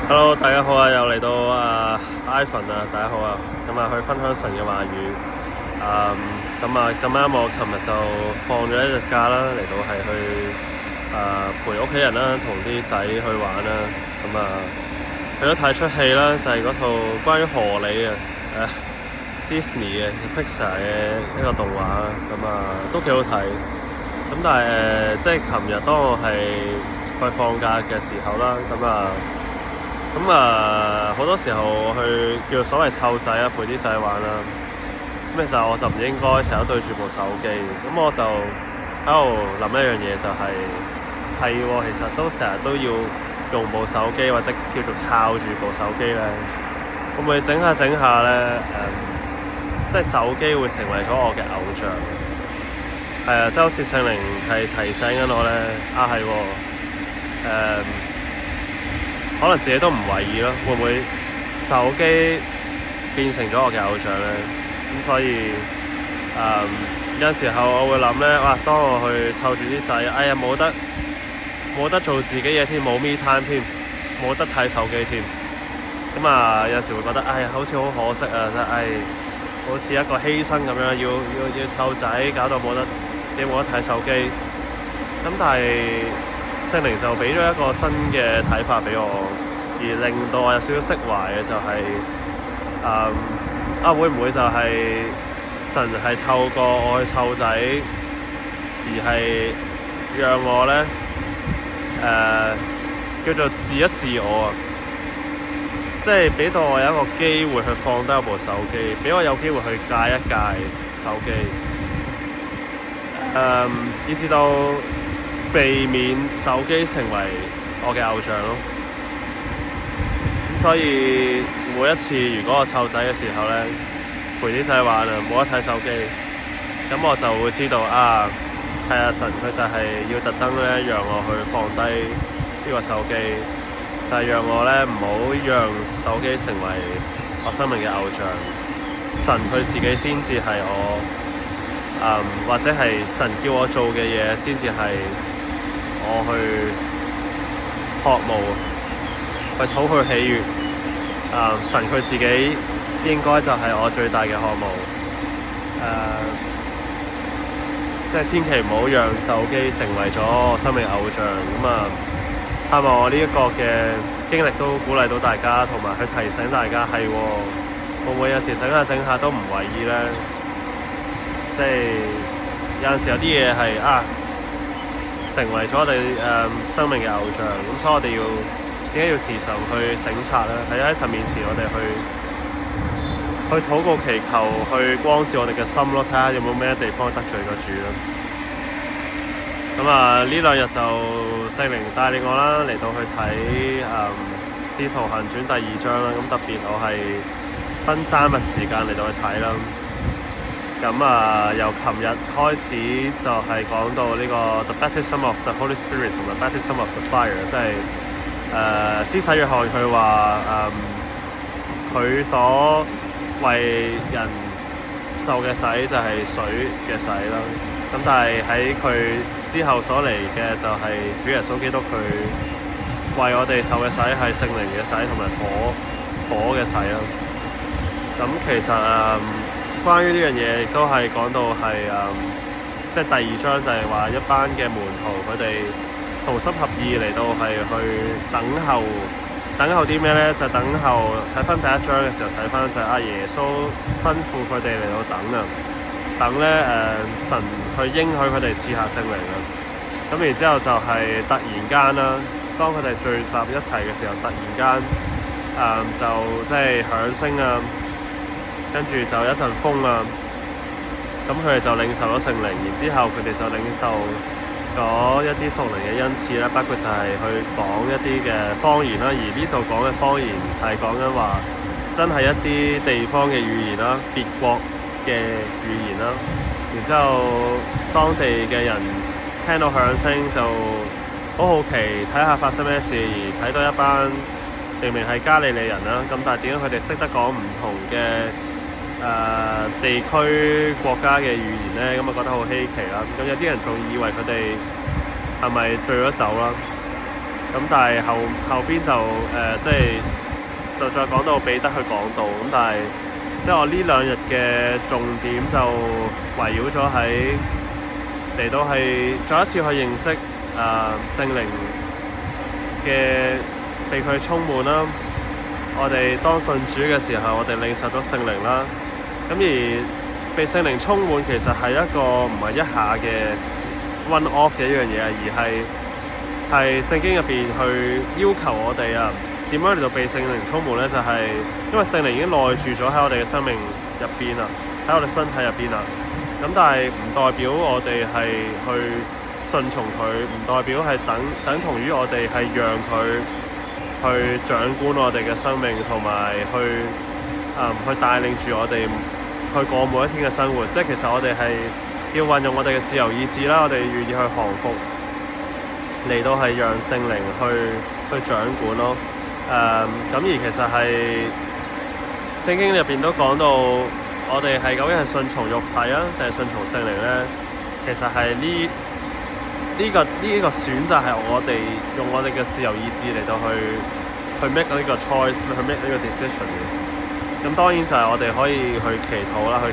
Hello，大家好啊！又嚟到Ivan 啊，大家好啊！咁去分享神嘅話語。咁啱我琴日就放咗一日假啦，嚟到係去陪屋企人啦，同啲仔去玩啦。去咗睇出戲啦，就係嗰套關於荷里Disney 嘅 Pixar 嘅一個動畫。都幾好睇。但係即係琴日當我係去放假嘅時候啦，好多時候去叫所謂湊仔啊，陪啲仔玩啦。其實我就唔應該成日對住部手機。我就喺度諗一樣嘢，就係其實都成日都要用部手機，或者叫做靠住部手機咧。會唔會整下咧？即係手機會成為咗我嘅偶像。係啊，即係好似聖靈係提醒緊我咧。可能自己都唔為意咯，會唔會手機變成咗我嘅偶像咧？所以有時候我會諗咧，當我去湊住啲仔，冇得做自己嘢添，冇 me time 添，冇得睇手機添。有時會覺得好似好可惜啊！好似一個犧牲咁樣，要湊仔，搞到自己冇得睇手機。但係聖靈就俾咗一個新嘅睇法俾我，而令到我有少少釋懷嘅就係會唔會就係神係透過我去湊仔，而係讓我咧叫做治一治我啊，即係俾到我有一個機會去放低部手機，俾我有機會去戒一戒手機，以至到避免手機成為我嘅偶像咯。所以每一次如果我湊仔嘅時候咧，陪啲仔玩冇得睇手機，咁我就會知道神佢就係要特登咧讓我去放低呢個手機，就係讓我咧唔好讓手機成為我生命嘅偶像。神佢自己先至係我，或者係神叫我做嘅嘢先至係我去渴慕，去討佢喜悅。神佢自己應該就係我最大嘅渴慕。即係千祈唔好讓手機成為咗我生命偶像。盼望我呢一個嘅經歷都鼓勵到大家，同埋去提醒大家會唔會有時整下都唔為意咧？即係有陣時有啲嘢係成為咗我哋生命嘅偶像，所以我哋點解要時常去省察咧？喺神面前我哋去禱告祈求，去光照我哋嘅心咯，睇下有冇咩地方得罪咗主咯。呢兩日就聖靈帶領我啦，嚟到去睇使徒行傳第2章啦。特別我係分3日時間嚟到去睇啦。由琴日開始就係講到呢個 The Baptism of the Holy Spirit 同埋 Baptism of the Fire， 即係施洗約翰佢話佢所為人受嘅洗就係水嘅洗啦。但係喺佢之後所嚟嘅就係主耶穌基督，佢為我哋受嘅洗係聖靈嘅洗同埋火嘅洗啦。其實關於呢樣嘢亦都係講到係即係第2章就係話一班嘅門徒佢哋同心合意嚟到係去等候啲咩咧？就等候睇翻第1章嘅時候睇翻就係耶穌吩咐佢哋嚟到等咧神去應許佢哋賜下聖靈啦。然之後就係突然間啦，當佢哋聚集一齊嘅時候，突然間就即係響聲跟住就一陣風佢哋就領受咗聖靈，然之後佢哋就領受咗一啲屬靈嘅恩賜啦，包括就係去講一啲嘅方言啦。而呢度講嘅方言係講緊話真係一啲地方嘅語言啦，別國嘅語言啦。然之後當地嘅人聽到響聲就好好奇睇下發生咩事，而睇到一班明明係加利利人啦，但係點解佢哋識得講唔同嘅地區國家嘅語言咧？覺得好稀奇啦。有啲人仲以為佢哋係咪醉咗酒啦？咁但係後邊就即係就再講到彼得去講道，咁但係即係我呢2日嘅重點就圍繞咗喺嚟到係再一次去認識聖靈嘅被佢充滿啦。我哋當信主嘅時候，我哋領受咗聖靈啦。咁而被聖靈充滿其實係一個唔係一下嘅 one off 嘅一樣嘢，而係聖經入邊去要求我哋點樣嚟到被聖靈充滿呢？就係因為聖靈已經內住咗喺我哋嘅生命入邊啦，喺我哋身體入邊啦。咁但係唔代表我哋係去順從佢，唔代表係等同於我哋係讓佢去掌管我哋嘅生命，同埋去帶領住我哋去過每一天嘅生活。即係其實我哋係要運用我哋嘅自由意志啦，我哋願意去降服，嚟到係讓聖靈去掌管咯。咁而其實係聖經入邊都講到，我哋係究竟係順從肉體啊，定係順從聖靈咧？其實係呢個選擇係我哋用我哋嘅自由意志嚟到去 make 呢個 choice， 去 make 呢個 decision 嘅。咁當然就係我哋可以去祈禱啦，去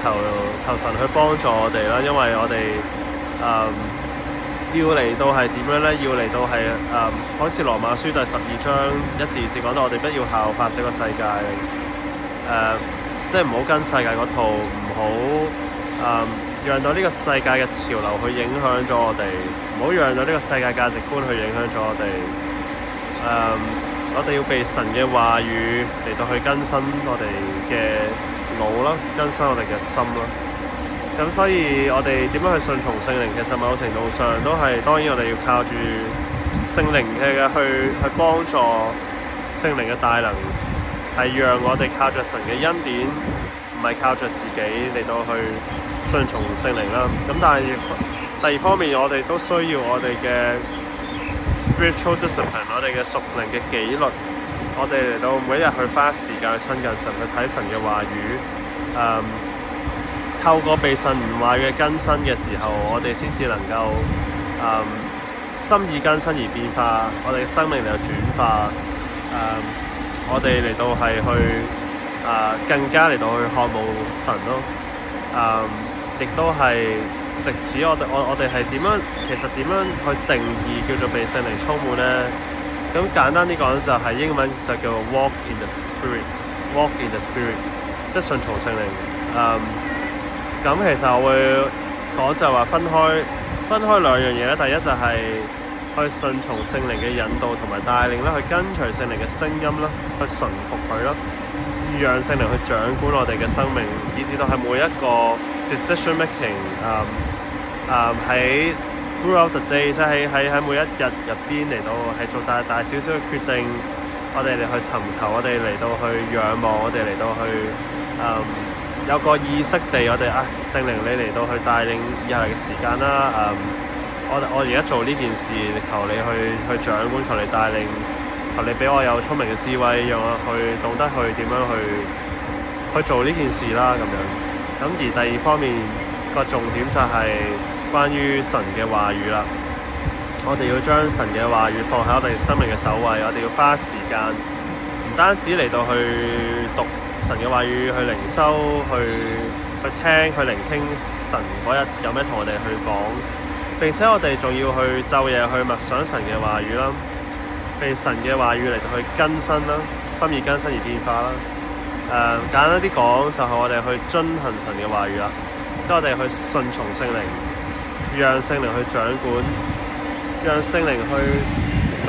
求神去幫助我哋啦，因為我哋要嚟到係點樣咧？要嚟到係好似羅馬書第12章1至2節講到，我哋不要效法這個世界，即係唔好跟世界嗰套，唔好讓到呢個世界嘅潮流去影響咗我哋，唔好讓到呢個世界價值觀去影響咗我哋。我哋要被神嘅話語嚟到去更新我哋嘅腦啦，更新我哋嘅心啦。咁所以我哋點樣去順從聖靈？其實某程度上都係，當然我哋要靠住聖靈嘅去幫助聖靈嘅大能，係讓我哋靠着神嘅恩典，唔係靠着自己嚟到去順從聖靈啦。咁但係第二方面，我哋都需要我哋嘅 spiritual discipline， 我哋嘅屬靈嘅紀律，我哋嚟到每一日去花時間去親近神，去睇神嘅話語。透過被神話語嘅更新嘅時候，我哋先至能夠心意更新而變化，我哋嘅生命嚟到轉化。我哋嚟到係去更加嚟到去渴慕神咯。亦都係藉此我哋係點樣，其實點樣去定義叫做被聖靈充滿咧？咁簡單啲講就係英文就叫 walk in the spirit，walk in the spirit， 即係順從聖靈。咁其實我會講就話分開2樣嘢咧。第一就係去順從聖靈嘅引導同埋帶領啦，去跟隨聖靈嘅聲音啦，去順服佢啦，讓聖靈去掌管我哋嘅生命，以至到係每一個 decision making， 喺 throughout the day， 即係喺每一日入邊嚟到係做大小小嘅決定，我哋嚟去尋求，我哋嚟到去仰望，我哋嚟到去有個意識地，我哋聖靈你嚟到去帶領以下嘅時間啦。我而家做呢件事，求你去掌管，求你帶領，求你俾我有聰明嘅智慧，讓我去懂得去點樣去做呢件事啦。咁樣。咁而第二方面個重點就係關於神嘅話語啦。我哋要將神嘅話語放喺我哋生命嘅首位，我哋要花時間，唔單止嚟到去讀神嘅話語，去靈修，去聽，去聆聽神嗰日有咩同我哋去講，並且我哋仲要去晝夜去默想神嘅話語啦，被神嘅話語嚟到去更新啦，心意更新而變化啦。簡單啲講就係我哋去遵行神嘅話語啦，即係我哋去順從聖靈，讓聖靈去掌管，讓聖靈去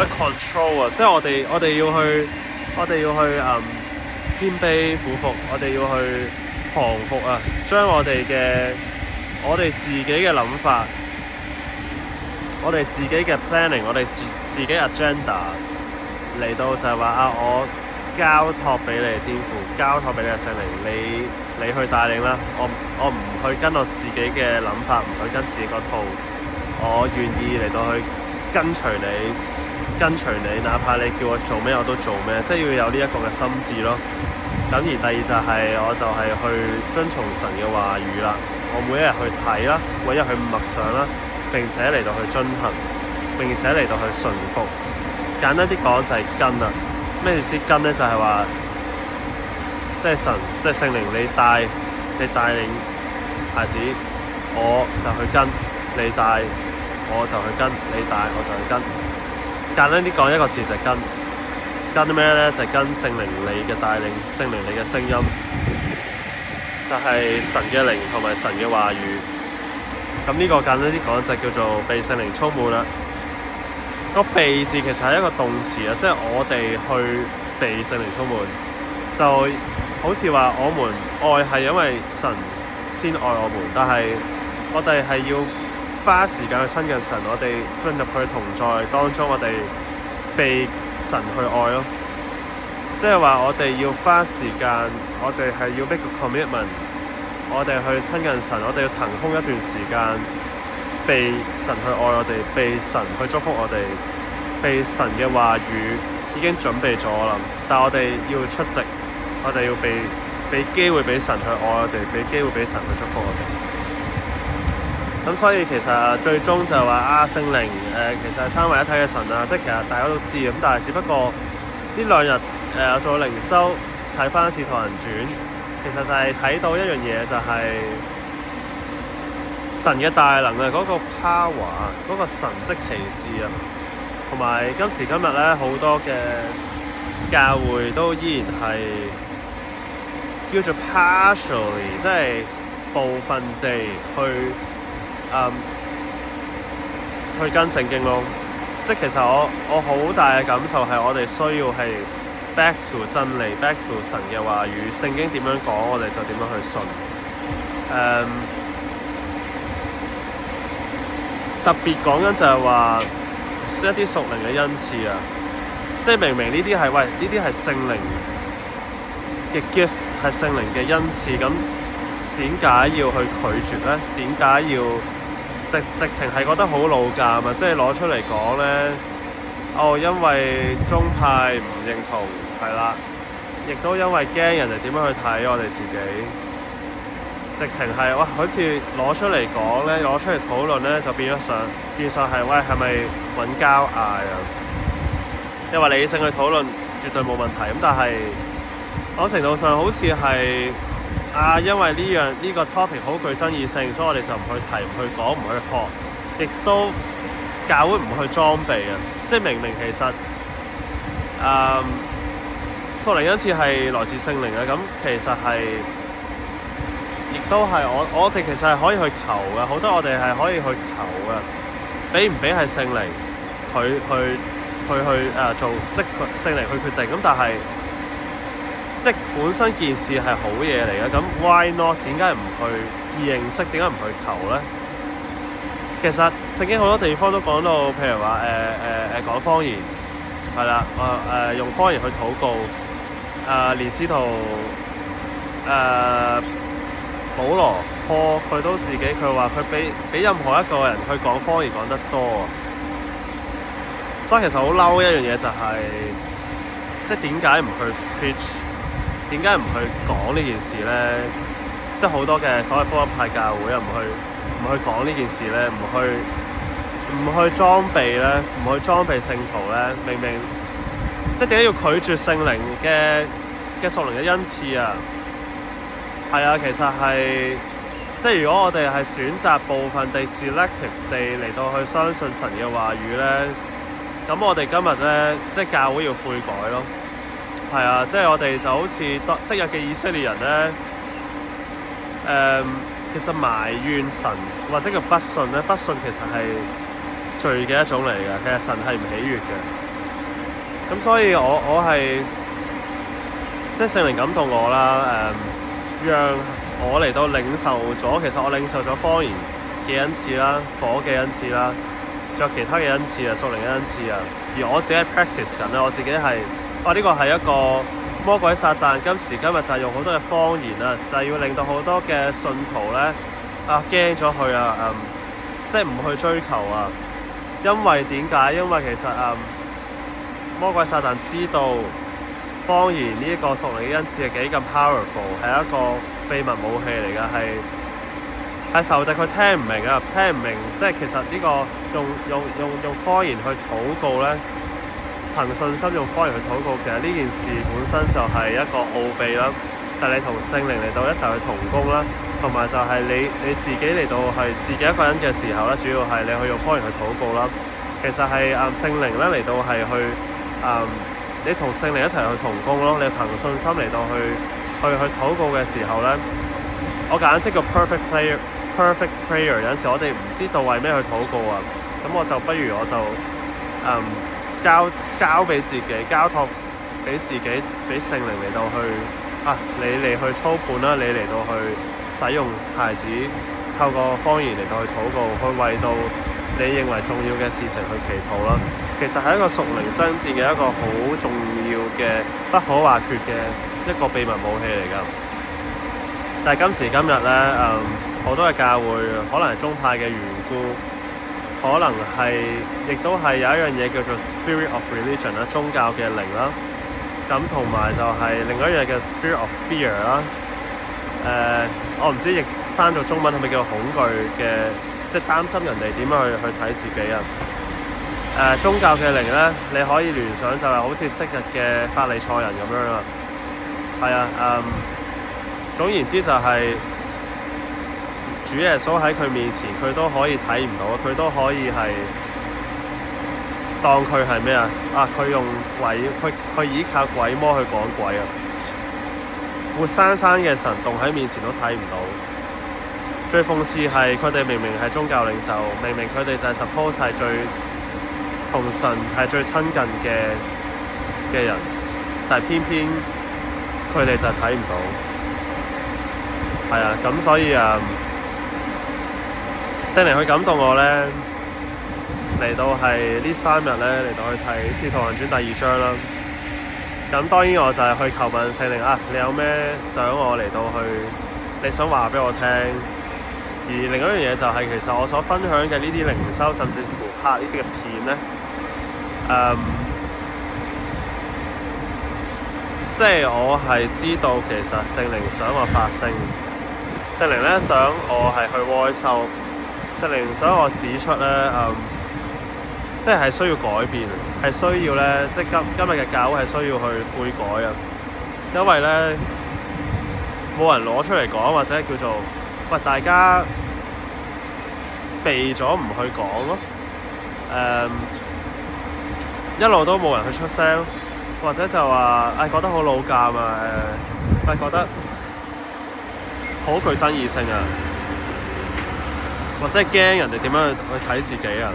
control 啊！即係我哋要去謙卑俯伏，我哋要去降服啊！將我哋自己嘅諗法，我哋自己嘅 planning， 我哋自己 agenda 嚟到就係話我交託俾你天父，交託俾你嘅聖靈，你去帶領啦。我唔去跟我自己嘅諗法，唔去跟自己個套，我願意嚟到去跟隨你，哪怕你叫我做咩我都做咩，即係要有呢一個嘅心志咯。咁而第二就係我就係去遵從神嘅話語啦。我每一日去睇啦，每一日去默想啦，並且嚟到去遵行。並且嚟到去順服。簡單啲講就係跟啦。咩意思跟咧？就係話，即係神，即係聖靈，你帶領孩子，我就去跟；你帶，我就去跟；你帶，我就去跟。簡單啲講，一個字就係跟。跟咩咧？就係跟聖靈你嘅帶領，聖靈你嘅聲音，就係神嘅靈同埋神嘅話語。咁呢個簡單啲講就叫做被聖靈充滿啦。個被字其實係一個動詞啊，即係我哋去被聖靈充滿，就好似話我們愛係因為神先愛我們，但係我哋係要花時間去親近神，我哋進入佢同在當中，我哋被神去愛咯。即係話我哋要花時間，我哋係要 make 個 commitment， 我哋去親近神，我哋要騰空一段時間，被神去愛我哋，被神去祝福我哋，被神嘅話語已經準備咗啦。但係我哋要出席，我哋要俾機會俾神去愛我哋，俾機會俾神去祝福我哋。咁所以其實最終就係話聖靈其實係三位一體嘅神啊，即係其實大家都知嘅。咁但係只不過呢兩日做靈修睇翻《使徒行傳》，其實就係睇到一樣嘢，就係神嘅大能啊，嗰個 power， 嗰個神蹟奇事啊，同埋今時今日咧好多嘅教會都依然係叫做 partially， 即係部分地去跟聖經咯。即係其實我好大嘅感受係我哋需要係 back to 真理， back to 神嘅話語，聖經點樣講我哋就點樣去信。特別講緊就係話一啲屬靈嘅恩賜啊，即係明明呢啲係呢啲係聖靈嘅 gift， 係聖靈嘅恩賜，咁點解要去拒絕咧？點解要直情係覺得好老尷啊？即係攞出嚟講咧，因為宗派唔認同，係啦，亦都因為驚人哋點樣去睇我哋自己，直情係好似攞出嚟講咧，攞出嚟討論咧，就變相係係咪揾交嗌啊？因為理性去討論絕對冇問題，咁但係某程度上好似係因為呢個 topic 好具爭議性，所以我哋就唔去提、唔去講、唔去學，亦都教會唔去裝備啊！即係明明其實屬靈恩賜係來自聖靈嘅，咁其實係亦都係我哋其實係可以去求嘅，好多我哋係可以去求嘅，俾唔俾係聖靈佢去做，即係聖靈去決定。咁但係即係本身件事係好嘢嚟嘅，咁 why not？ 點解唔去認識？點解唔去求咧？其實聖經好多地方都講到，譬如話講方言係啦，用方言去禱告，連使徒保羅佢都自己佢話佢比任何一個人去講方言講得多啊！所以其實好嬲一樣嘢就係，即係點解唔去 preach？ 點解唔去講呢件事咧？即係好多嘅所謂福音派教會唔去講呢件事咧，唔去裝備咧，唔去裝備聖徒咧，明明即係點解要拒絕聖靈嘅屬靈嘅恩賜啊？係啊，其實係即係如果我哋係選擇部分地 selective 地嚟到去相信神嘅話語咧，咁我哋今日咧即係教會要悔改咯。係啊，即係我哋就好似昔日嘅以色列人咧，其實埋怨神或者叫不信咧，不信其實係罪嘅一種嚟嘅，其實神係唔喜悅嘅。咁所以我係即係聖靈感動我啦，讓我嚟到領受咗，其實我領受咗方言嘅恩賜啦，火嘅恩賜啦，仲有其他嘅恩賜啊，屬靈嘅恩賜啊，而我自己係 practice 緊啦，我自己係。呢個係一個魔鬼撒旦今時今日就係用好多嘅方言啊，就係要令到好多嘅信徒咧驚咗佢啊，即係唔去追求啊。因為點解？因為其實魔鬼撒旦知道方言呢一個屬靈嘅恩賜係幾咁 powerful， 係一個秘密武器嚟嘅，係仇敵，佢聽唔明啊，聽唔明，即係其實呢個用方言去禱告咧，憑信心用方言去禱告，其實呢件事本身就係一個奧秘啦，就係你同聖靈嚟到一齊去同工啦，同埋就係你自己嚟到係自己一個人嘅時候咧，主要係你去用方言去禱告啦。其實係聖靈咧嚟到係去你同聖靈一齊去同工咯，你憑信心嚟到去禱告嘅時候咧，我簡直叫 perfect prayer。有陣時我哋唔知道為咩去禱告啊，咁我就不如我就交俾自己，交託俾自己，俾聖靈嚟到去你嚟去操盤啦，你嚟到去使用孩子透過方言嚟到去禱告，去為到你認為重要嘅事情去祈禱啦。其實係一個屬靈爭戰嘅一個好重要嘅不可或缺嘅一個秘密武器嚟㗎。但係今時今日咧，好多嘅教會可能係宗派嘅緣故，可能係亦都係有一樣嘢叫做 spirit of religion 啦，宗教嘅靈啦。咁同埋就係另外一樣嘅 spirit of fear 啦。我唔知譯翻做中文係咪叫恐懼嘅，即係擔心人哋點樣去睇自己啊。宗教嘅靈咧，你可以聯想就係好似昔日嘅法利賽人咁樣啦。係啊，總言之就係主耶穌喺佢面前，佢都可以睇唔到，佢都可以係當佢係咩啊？佢用佢依靠鬼魔去趕鬼啊！活生生嘅神動喺面前都睇唔到。最諷刺係佢哋明明係宗教領袖，明明佢哋就係 suppose 係最同神係最親近嘅人，但係偏偏佢哋就睇唔到。係啊，咁所以聖靈去感動我咧，嚟到係呢3日咧嚟到去睇《使徒行傳》第2章啦。咁當然我就係去求問聖靈你有咩想我嚟到去，你想話俾我聽。而另一樣嘢就係其實我所分享嘅呢啲靈修，甚至乎拍呢啲嘅片咧，即係我係知道其實聖靈想我發聲，聖靈咧想我係去 voice out，聖靈想我指出咧，即係需要改變，係需要咧，即係今日嘅教會係需要去悔改啊，因為咧冇人攞出嚟講，或者叫做大家避咗唔去講咯，一路都冇人去出聲，或者就話覺得好老尷啊，覺得好具爭議性啊，或者係驚人哋點樣去睇自己啊。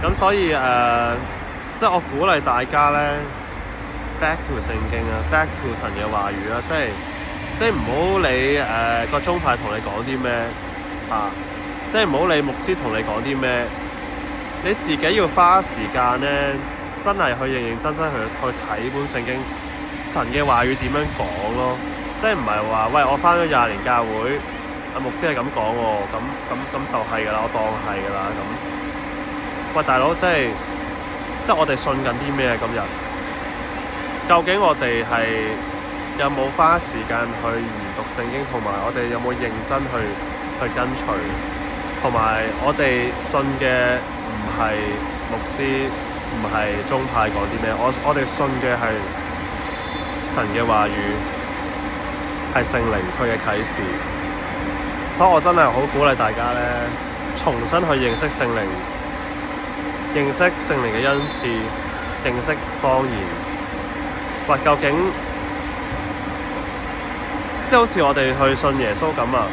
咁所以即係我鼓勵大家咧 back to 聖經啊 ，back to 神嘅話語啊，即係唔好理個宗派同你講啲咩即係唔好理牧師同你講啲咩，你自己要花時間咧，真係去認認真真去睇本聖經，神嘅話語點樣講咯，即係唔係話喂我返咗20年教會，牧師係咁講喎，咁就係㗎啦，我當係㗎啦咁。喂，大佬，即係我哋信緊啲咩啊？今日究竟我哋係有冇花時間去研讀聖經，同埋我哋有冇認真去跟隨，同埋我哋信嘅唔係牧師，唔係宗派講啲咩？我哋信嘅係神嘅話語，係聖靈佢嘅啟示。所以我真係好鼓勵大家咧，重新去認識聖靈。認識聖靈嘅恩賜，認識方言。喂，究竟即係好似我哋去信耶穌咁啊？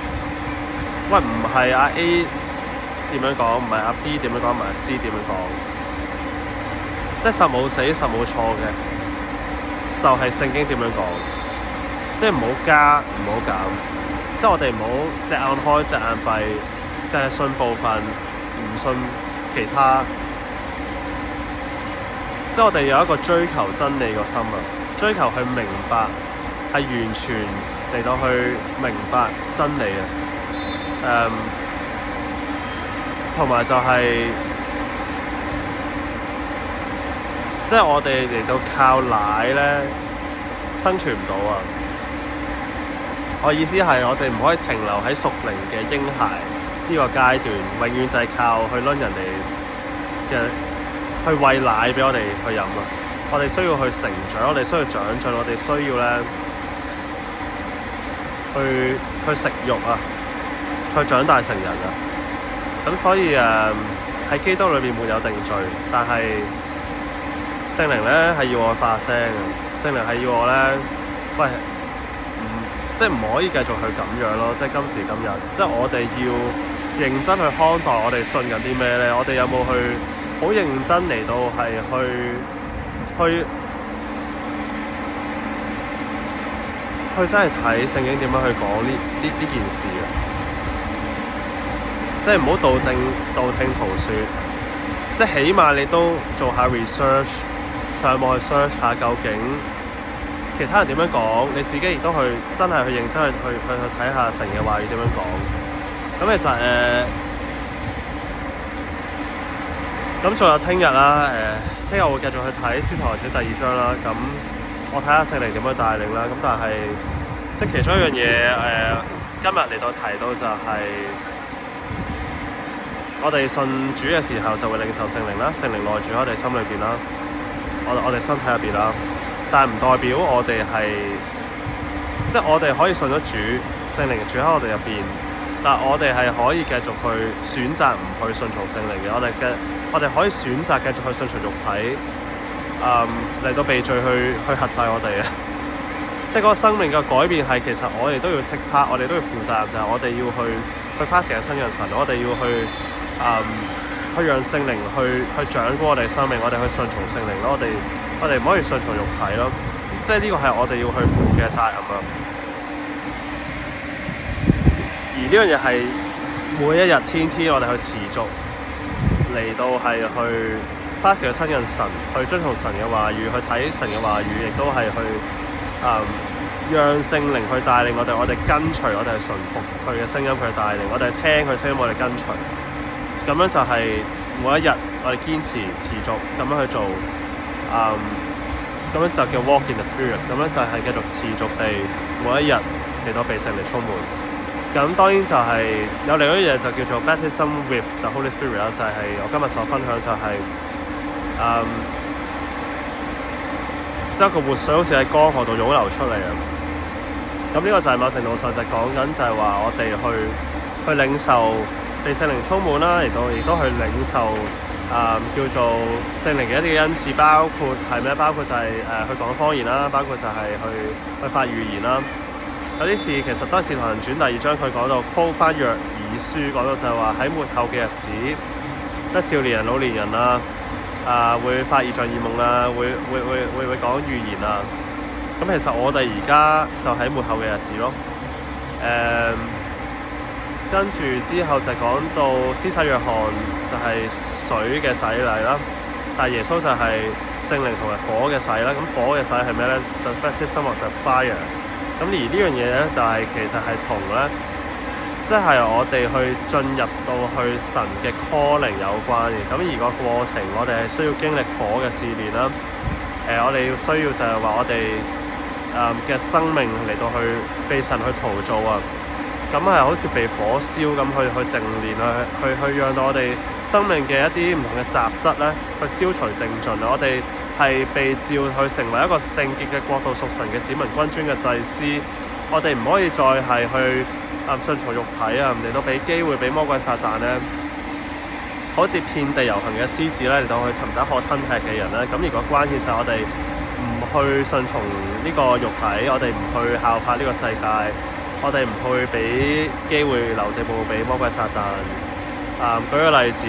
喂，唔係阿 A 點樣講，唔係阿 B 點樣講，唔係阿 C 點樣講，即係實冇死實冇錯嘅，就係聖經點樣講，即係唔好加唔好減，即係我哋唔好隻眼開隻眼閉，淨係信部分，唔信其他。即係我哋有一個追求真理個心啊，追求去明白，係完全嚟到去明白真理啊。同埋就係，即係我哋嚟到靠奶咧生存唔到啊。我意思係我哋唔可以停留喺屬靈嘅嬰孩呢個階段，永遠就係靠去攆人哋嘅去餵奶俾我哋去飲啊！我哋需要去成長，我哋需要長進，我哋需要咧去食肉啊，去長大成人啊！咁所以喺基督裏面沒有定罪，但係聖靈咧係要我發聲嘅，聖靈係要我咧，喂，即係唔可以繼續去咁樣咯，即係今時今日，即係我哋要認真去看待我哋信緊啲咩咧，我哋有冇去好認真嚟到係去真係睇聖經點樣去講呢件事啊！即係唔好道聽途說，即係起碼你都做下 research， 上網去 search 下究竟其他人點樣講，你自己亦都去真係去認真去睇下神嘅話語點樣講。咁其實咁仲有聽日啦，聽日我會繼續去睇《使徒行傳》第2章啦。咁我睇下聖靈點樣帶領啦。咁但係即係其中一樣嘢，今日嚟到提到就係我哋信主嘅時候就會領受聖靈啦，聖靈內住喺我哋心裏邊啦，我哋身體入邊啦。但係唔代表我哋係，即係我哋可以信咗主，聖靈住喺我哋入邊，但係我哋係可以繼續去選擇唔去順從聖靈嘅。我哋可以選擇繼續去順從肉體，嚟到被罪去轄制我哋啊！即係嗰個生命嘅改變係其實我哋都要 take part， 我哋都要負責任，就係我哋要去花時間親近神，我哋要去讓聖靈去掌管我哋生命，我哋去順從聖靈咯，我哋唔可以順從肉體咯，即係呢個係我哋要去負嘅責任啊！而呢樣嘢係每一日天天我哋去持續嚟到係去花時間親近神，去遵從神嘅話語，去睇神嘅話語，亦都係去讓聖靈去帶領我哋，我哋跟隨，我哋係順服佢嘅聲音，佢帶領我哋聽佢聲音，我哋跟隨。咁樣就係每一日我哋堅持持續咁樣去做，咁樣就叫 walk in the spirit， 咁樣就係繼續持續地每一日嚟到被聖靈充滿。咁當然就係有另一樣嘢就叫做 baptism with the Holy Spirit 啦，就係我今日所分享就係即係個活水好似喺江河度湧流出嚟啊！咁呢個就係某程度上就講緊就係話我哋去領受被聖靈充滿啦，亦都去領受叫做聖靈嘅一啲嘅恩賜，包括係咩？包括就係去講方言啦，包括就係去發語言啦。有啲似其實都係《使徒行傳》第2章，佢講到 quote 翻約珥書，講到就係話喺末後嘅日子，得少年人、老年人啊，會發異象異夢啊，會講預言啊。咁其實我哋而家就喺末後嘅日子咯。跟住之後就講到施洗約翰就係水嘅洗禮啦，但係耶穌就係聖靈同埋火嘅洗啦。咁火嘅洗係咩咧？The baptism of the fire。咁而呢樣嘢咧就係其實係同咧，即係我哋去進入到去神嘅 calling 有關嘅。咁而個過程我哋係需要經歷火嘅試煉啦。我哋要需要就係話我哋嘅生命嚟到去被神去陶造啊。咁係好似被火燒咁去淨煉去讓到我哋生命嘅一啲唔同嘅雜質咧，去消除淨盡啊！我哋係被召去成為一個聖潔嘅國度、屬神嘅子民、君尊嘅祭司。我哋唔可以再係去順從肉體啊，嚟到俾機會俾魔鬼撒旦咧，好似遍地遊行嘅獅子咧嚟到去尋找可吞吃嘅人咧。咁如果關鍵就係我哋唔去順從呢個肉體，我哋唔去效法呢個世界。我哋唔去俾機會留地步俾魔鬼撒旦。舉個例子，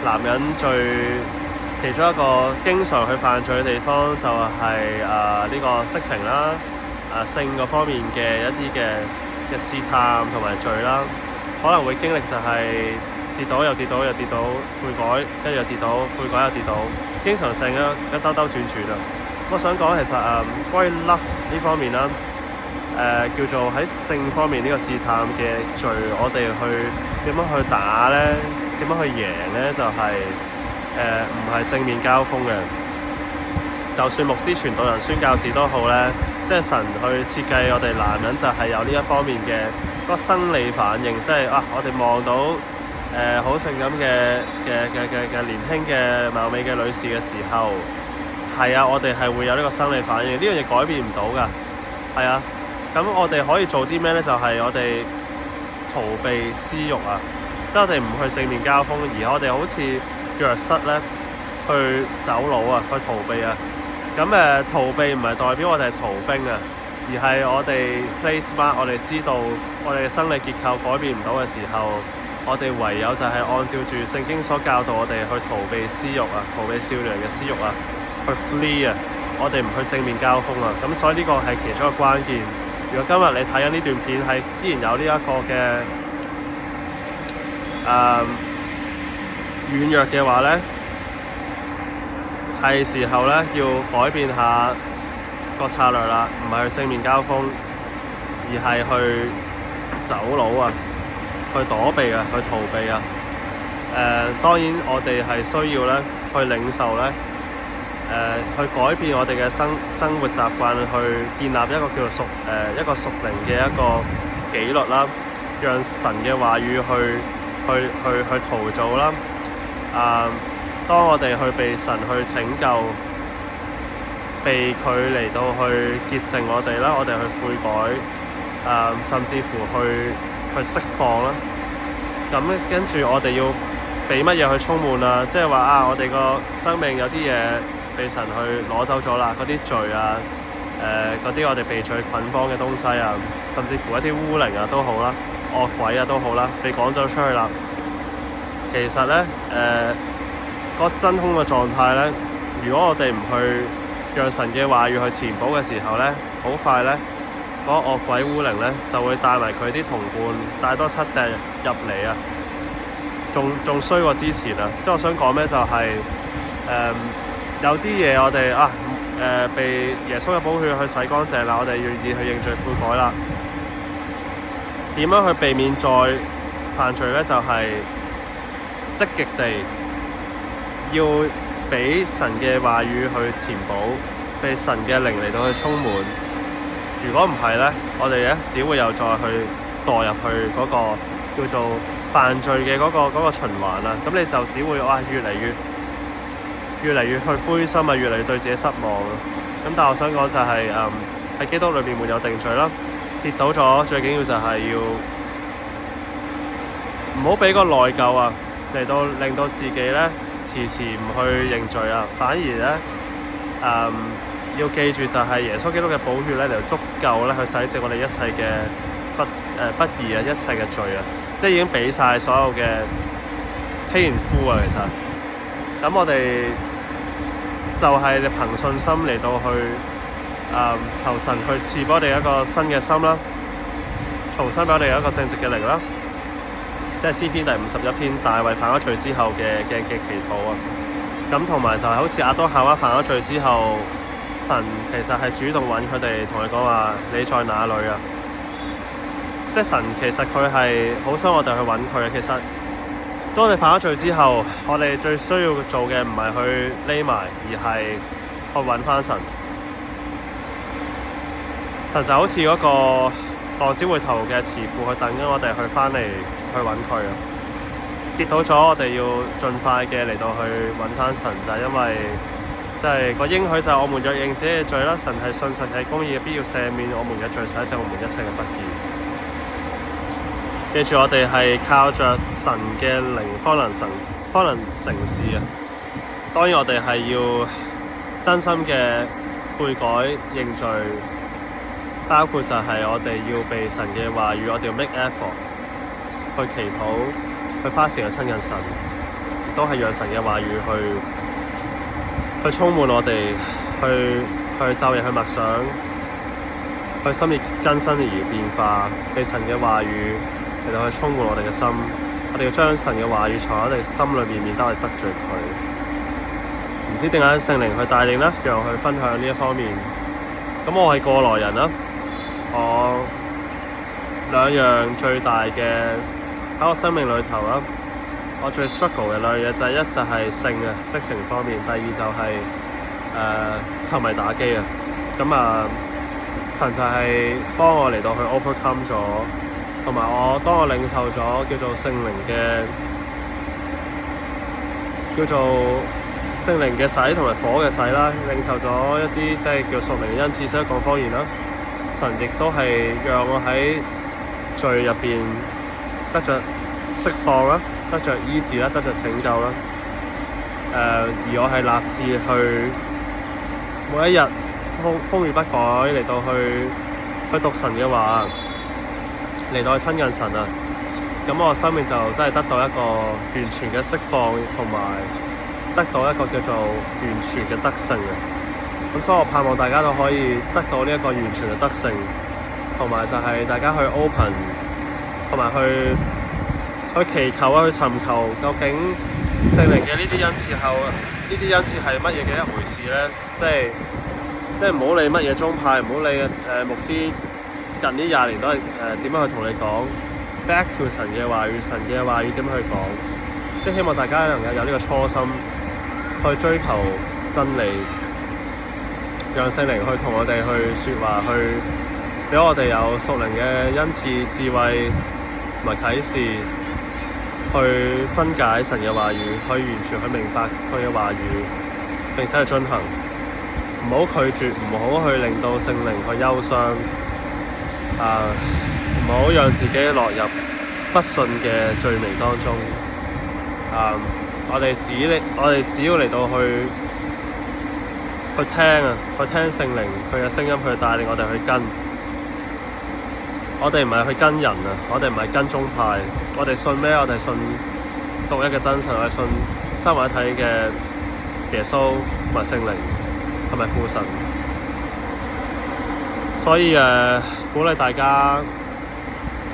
男人其中一個經常去犯罪嘅地方就係呢個色情啦，性嗰方面嘅一啲嘅試探同埋罪啦，可能會經歷就係跌倒又跌倒又跌倒，悔改跟住又跌倒，悔改又跌倒，經常性一兜兜轉轉啊！我想講其實關於 lust 呢方面啦。叫做喺性方面呢個試探嘅罪，我哋去點樣去打咧？點樣去贏咧？就係唔係正面交鋒嘅。就算牧師、傳道人、宣教士都好咧，即係神去設計我哋男人就係有呢一方面嘅嗰個生理反應，即係我哋望到好性感嘅年輕嘅貌美嘅女士嘅時候，係啊，我哋係會有呢個生理反應，呢樣嘢改變唔到㗎，係啊。咁我哋可以做啲咩呢？就係我哋逃避私慾啊，即係我哋唔去正面交鋒，而我哋好似藥室咧去走佬啊，去逃避啊。咁逃避唔係代表我哋係逃兵啊，而係我哋 play smart，我哋知道我哋嘅生理結構改變唔到嘅時候，我哋唯有就係按照住聖經所教導我哋去逃避私慾啊，逃避少年嘅私慾啊，去 flee 啊，我哋唔去正面交鋒啊。咁所以呢個係其中一個關鍵。如果今日你睇緊呢段片係依然有呢一個嘅軟弱嘅話呢，係時候呢要改變下個策略啦，唔係去正面交鋒，而係去走佬啊，去躲避啊，去逃避啊。當然我哋係需要呢去領受呢，去改變我哋嘅生活習慣，去建立一個叫做一個屬靈嘅一個紀律啦，讓神嘅話語去陶造啦。當我哋去被神去拯救，被佢嚟到去潔淨我哋啦，我哋去悔改，甚至乎去釋放啦。咁跟住我哋要俾乜嘢去充滿啊？即係話我哋個生命有啲嘢被神去攞走咗啦，嗰啲罪啊，嗰啲我哋被罪捆綁嘅東西啊，甚至乎一啲污靈啊都好啦，惡鬼啊都好啦，被趕走出去啦。其實咧，嗰真空嘅狀態咧，如果我哋唔去讓神嘅話語去填補嘅時候咧，好快咧，嗰個惡鬼污靈咧就會帶埋佢啲同伴，帶多7隻入嚟啊！仲衰過之前啊！即係我想講咩就係、有啲嘢我哋被耶穌嘅寶血去洗乾淨啦，我哋願意去認罪悔改啦。點樣去避免再犯罪咧？就係、積極地要俾神嘅話語去填補，被神嘅靈嚟到去充滿。如果唔係咧，我哋咧只會又再去墮入去嗰個叫做犯罪嘅嗰個循環啦。咁你就只會越嚟越去灰心啊，越嚟越對自己失望啊。咁但係我想講就係喺基督裏面沒有定罪啦。跌倒咗最緊要就係要唔好俾個內疚啊嚟到令到自己咧遲遲唔去認罪啊，反而咧要記住就係耶穌基督嘅寶血咧嚟到足夠咧去洗淨我哋一切嘅不義啊，一切嘅罪啊，即係已經俾晒所有嘅欺然夫啊。其實咁我哋就係憑信心嚟到去求神去賜俾我哋一個新嘅心啦，重新俾我哋有一個正直嘅靈啦，即係詩篇第51篇大衛犯咗罪之後嘅祈禱啊。咁同埋就係好似亞當夏娃犯咗罪之後，神其實係主動揾佢哋，同佢講話你在哪裏啊？即係神其實佢係好想我哋去揾佢。其實當我哋犯咗罪之後，我哋最需要做嘅唔係去匿埋，而係去揾翻神。神就好似嗰個浪子回頭嘅慈父，去等緊我哋去翻嚟去揾佢啊！跌倒咗，我哋要盡快嘅嚟到去揾翻神，就係因為即係個應許就係我們若認自己嘅罪啦，神係信實係公義嘅，必要赦免我們嘅罪，洗淨我們一切嘅不義。記住，我哋係靠着神嘅靈方能成事啊！當然我哋係要真心嘅悔改認罪，包括就係我哋要被神嘅話語，我哋要 make effort 去祈禱，去花時間親近神，亦都係讓神嘅話語去充滿我哋，去晝夜去默想，去心意更新而變化，被神嘅話語嚟到去充滿我哋嘅心。我哋要將神嘅話語藏喺我哋心裏面，免得我哋得罪佢。唔知點解聖靈去帶領啦，讓我去分享呢一方面。咁我係過來人啦，我兩樣最大嘅喺我生命裏頭啦，我最 struggle 嘅兩樣嘢就係一就係性啊，色情方面；第二就係沉迷打機啊。咁神就係幫我嚟到去 overcome 咗，同埋當我領受咗叫做聖靈嘅洗同埋火嘅洗啦，領受咗一啲即係叫屬靈嘅恩賜，識得講方言啦。神亦都係讓我喺罪入邊得着釋放啦，得着醫治啦，得着拯救啦。而我係立志去每一日風雨不改嚟到去讀神嘅話，嚟到去親近神啊。咁我生命就真係得到一個完全嘅釋放，同埋得到一個叫做完全嘅得勝啊。咁所以我盼望大家都可以得到呢一個完全嘅得勝，同埋就係大家去 open， 同埋去祈求啊，去尋求究竟聖靈嘅呢啲恩賜係乜嘢嘅一回事咧？即係唔好理乜嘢宗派，唔好理牧師近呢20年都係點樣去同你講 back to 神嘅話語，神嘅話語點樣去講？即係希望大家能夠有呢個初心去追求真理，讓聖靈去同我哋去說話，去俾我哋有屬靈嘅恩賜、智慧同埋啟示，去分解神嘅話語，去完全去明白佢嘅話語，並且去遵行。唔好拒絕，唔好去令到聖靈去憂傷，唔好讓自己落入不信嘅罪名當中。我哋只要嚟到去聽啊，去聽聖靈佢嘅聲音，去帶領我哋去跟。我哋唔係去跟人啊，我哋唔係跟宗派，我哋信咩？我哋信獨一嘅真神，我哋信三位一體嘅耶穌同埋聖靈同埋父神。所以鼓勵大家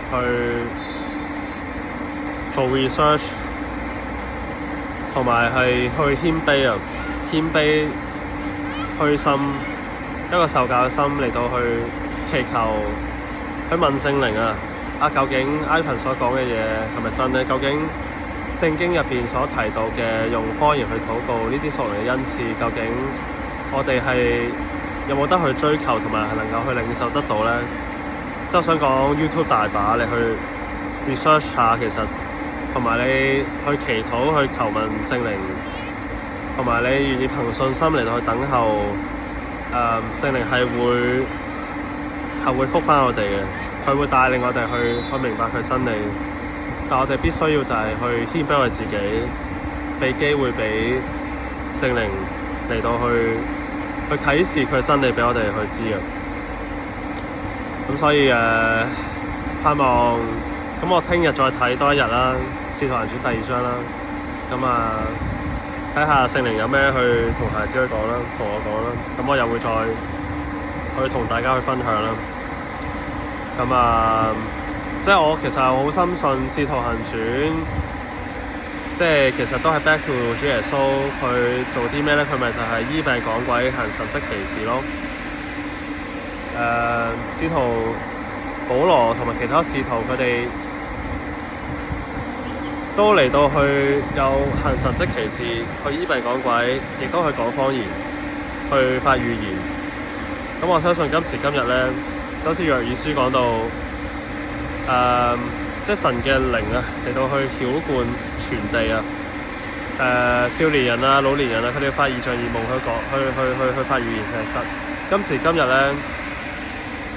去做 research， 同埋係去謙卑啊，謙卑虛心，一個受教嘅心嚟到去祈求，去問聖靈究竟 Ivan 所講嘅嘢係咪真咧？究竟聖經入邊所提到嘅用方言去禱告呢啲屬靈嘅恩賜，究竟我哋係有冇得去追求，同埋係能夠去領受得到咧？即係我想講 YouTube 大把，你去 research 下，其實同埋你去祈禱去求問聖靈，同埋你願意憑信心嚟到去等候，聖靈係會覆返我哋嘅，佢會帶領我哋去明白佢真理。但我哋必須要就係去謙卑我自己，俾機會俾聖靈嚟到去啟示佢真理俾我哋去知嘅。咁所以盼望咁我聽日再睇多一日啦，《使徒行傳》第2章啦。咁睇下聖靈有咩去同孩子去講啦，同我講啦。咁我又會再去同大家去分享啦。咁即係我其實好深信《使徒行傳》，即係其實都係 back to 主耶穌，佢做啲咩咧？佢咪就係醫病趕鬼、行神蹟奇事咯。使徒保羅同埋其他使徒，佢哋都嚟到去有行神蹟奇事，去醫病趕鬼，亦都去講方言，去發預言。咁我相信今時今日咧，就好似約珥書講到，即係神嘅靈嚟到去澆灌全地少年人老年人佢哋發異象異夢去發預言。其實今時今日咧，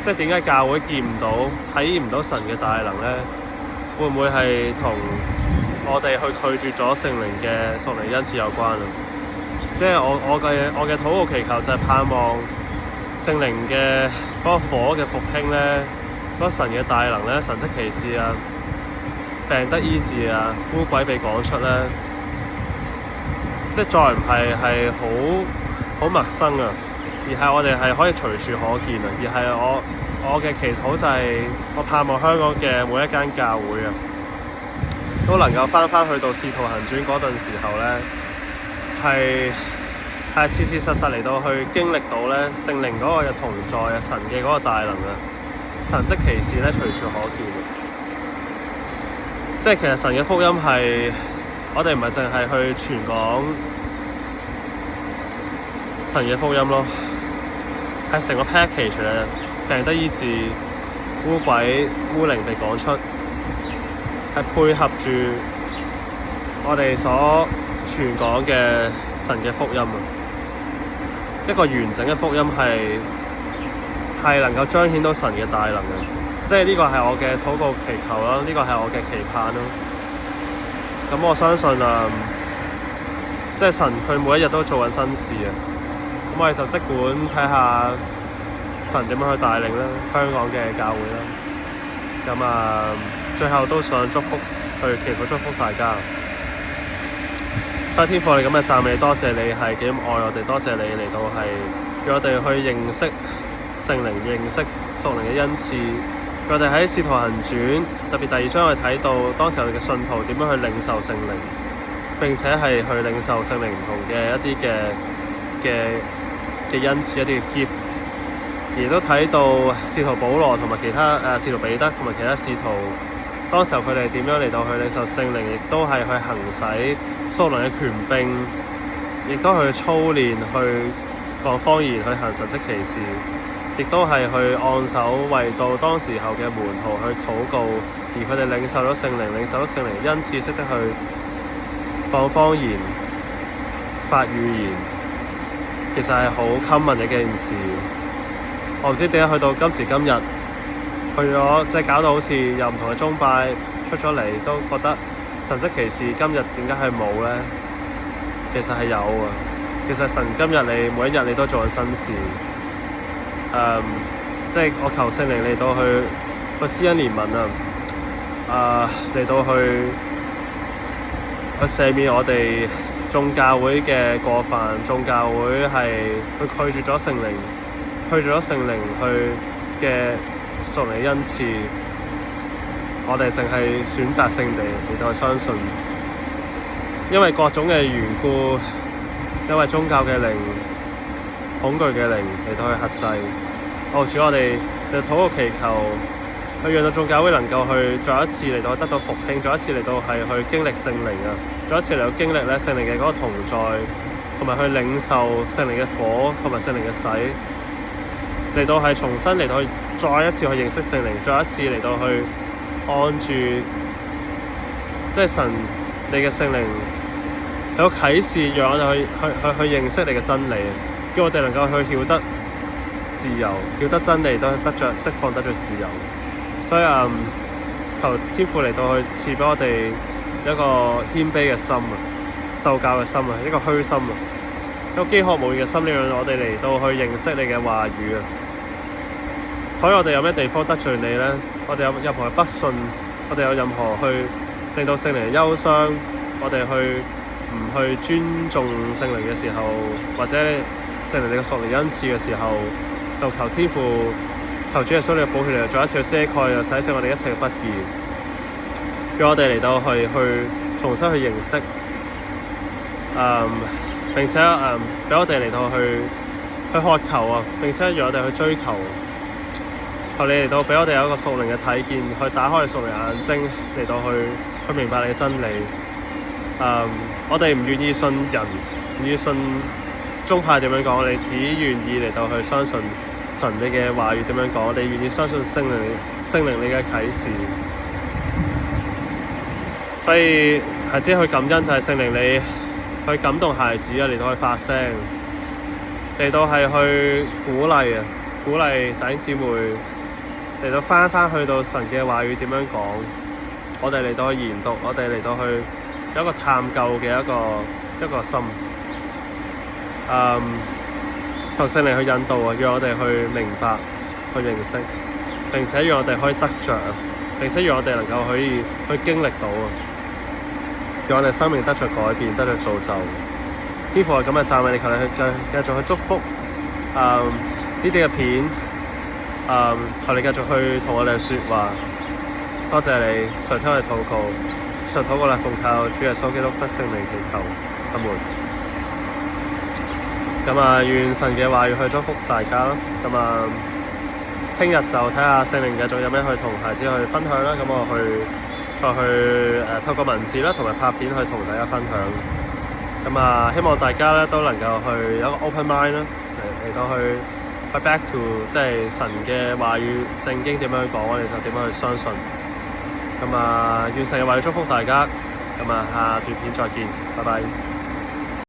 即係點解教會見唔到、體驗唔到神嘅大能咧？會唔會係同我哋去拒絕咗聖靈嘅屬靈恩賜有關啊？即係我嘅禱告祈求就係盼望聖靈嘅嗰個火嘅復興咧，嗰神嘅大能咧，神蹟奇事病得醫治污鬼被趕出咧，即係再唔係好陌生而係我哋係可以隨處可見而係我嘅祈禱就係我盼望香港嘅每一間教會都能夠翻去到使徒行傳嗰陣時候咧，係切切實實嚟到去經歷到咧聖靈嗰個嘅同在神嘅嗰個大能神蹟奇事咧隨處可見。即係其實神嘅福音係我哋唔係淨係去傳講神嘅福音咯，係成個 package 咧。病得醫治，污鬼污靈被趕出，係配合住我哋所傳講嘅神嘅福音啊！一個完整嘅福音係能夠彰顯到神嘅大能嘅，即係呢個係我嘅禱告祈求啦，呢個係我嘅期盼啦。咁我相信即係神佢每一日都做緊新事啊！咁我哋就即管睇下神點樣去帶領啦，香港嘅教會啦。咁最後都想祝福去祈禱祝福大家。所以天父，你咁嘅讚美，多謝你係幾咁愛我哋，多謝你嚟到係讓我哋去認識聖靈，認識屬靈嘅恩賜。讓我哋喺使徒行傳特別第2章，我哋睇到當時我哋嘅信徒點樣去領受聖靈，並且係去領受聖靈唔同嘅一啲嘅恩賜，一啲嘅 gift。而都睇到使徒保羅同埋其他使徒彼得同埋其他使徒，當時候佢哋點樣嚟到去領受聖靈，亦都係去行使屬靈嘅權柄，亦都去操練去講方言，去行神蹟奇事，亦都係去按手為到當時候嘅門徒去禱告，而佢哋領受咗聖靈，領受咗聖靈因此識得去講方言、發語言，其實係好 common 嘅一件事。我唔知點解去到今時今日，去咗即係搞到好似有唔同嘅宗派出咗嚟，都覺得神蹟奇事今日點解係冇咧？其實係有啊！其實神今日你每一日你都做緊新事，即係我求聖靈嚟到去施恩憐憫嚟到去赦免我哋眾教會嘅過犯，眾教會係去拒絕咗聖靈。去咗聖靈去嘅屬靈恩賜，我哋淨係選擇性地嚟到去相信，因為各種嘅緣故，因為宗教嘅靈、恐懼嘅靈嚟到去克制。主，我哋嘅禱告祈求，去讓到眾教會能夠去再一次嚟到得到復興，再一次嚟到係去經歷聖靈啊，再一次嚟到經歷咧聖靈嘅嗰個同在，同埋去領受聖靈嘅火同埋聖靈嘅洗。嚟到係重新嚟到去再一次去認識聖靈，再一次嚟到去按住即係神你嘅聖靈有啟示，讓我哋去認識你嘅真理，叫我哋能夠去曉得自由，曉得真理，都得着釋放，得着自由。所以求天父嚟到去賜俾我哋一個謙卑嘅心啊，受教嘅心啊，一個虛心啊，一個飢渴慕義嘅心，讓我哋嚟到去認識你嘅話語啊。睇我哋有咩地方得罪你呢？我哋有任何嘅不信，我哋有任何去令到聖靈嘅憂傷，我哋唔去尊重聖靈嘅時候，或者聖靈你嘅屬靈恩賜嘅時候，就求天父、求主耶穌你嘅寶血嚟再一次去遮蓋，又洗淨我哋一切嘅不義，讓我哋嚟到去重新去認識，並且俾我哋嚟到去渴求啊，並且讓我哋去追求。求你嚟到俾我哋有一個屬靈嘅體見，去打開屬靈眼睛，嚟到去明白你嘅真理。我哋唔願意信人，唔願意信宗派點樣講，我哋只願意嚟到去相信神你嘅話語點樣講，我哋願意相信聖靈你嘅啟示。所以孩子去感恩就係聖靈你去感動孩子啊，嚟到去發聲，嚟到係去鼓勵啊，鼓勵弟兄姊妹。嚟到翻去到神嘅話語點樣講，我哋嚟到去研讀，我哋嚟到去有一個探究嘅一個心，求聖靈去引導啊，讓我哋去明白、去認識，並且讓我哋可以得着，並且讓我哋能夠可以去經歷到啊，讓我哋生命得着改變，得着造就。天父係咁嘅讚美你，求你去繼續去祝福呢啲嘅片。求你繼續去同我哋說話，多謝你垂聽我哋禱告，常禱告啦，奉靠主耶穌基督得聖靈祈求，阿門。咁願神嘅話語去祝福大家啦。咁聽日就睇下聖靈繼續有咩去同孩子去分享啦。咁我再去透過文字啦，同埋拍片去同大家分享。咁希望大家咧都能夠去有一個 open mind 啦，嚟到去 back to 即係神嘅話語聖經點樣去講，我哋就點樣去相信。咁願神嘅話語祝福大家。咁下段片再見，拜拜。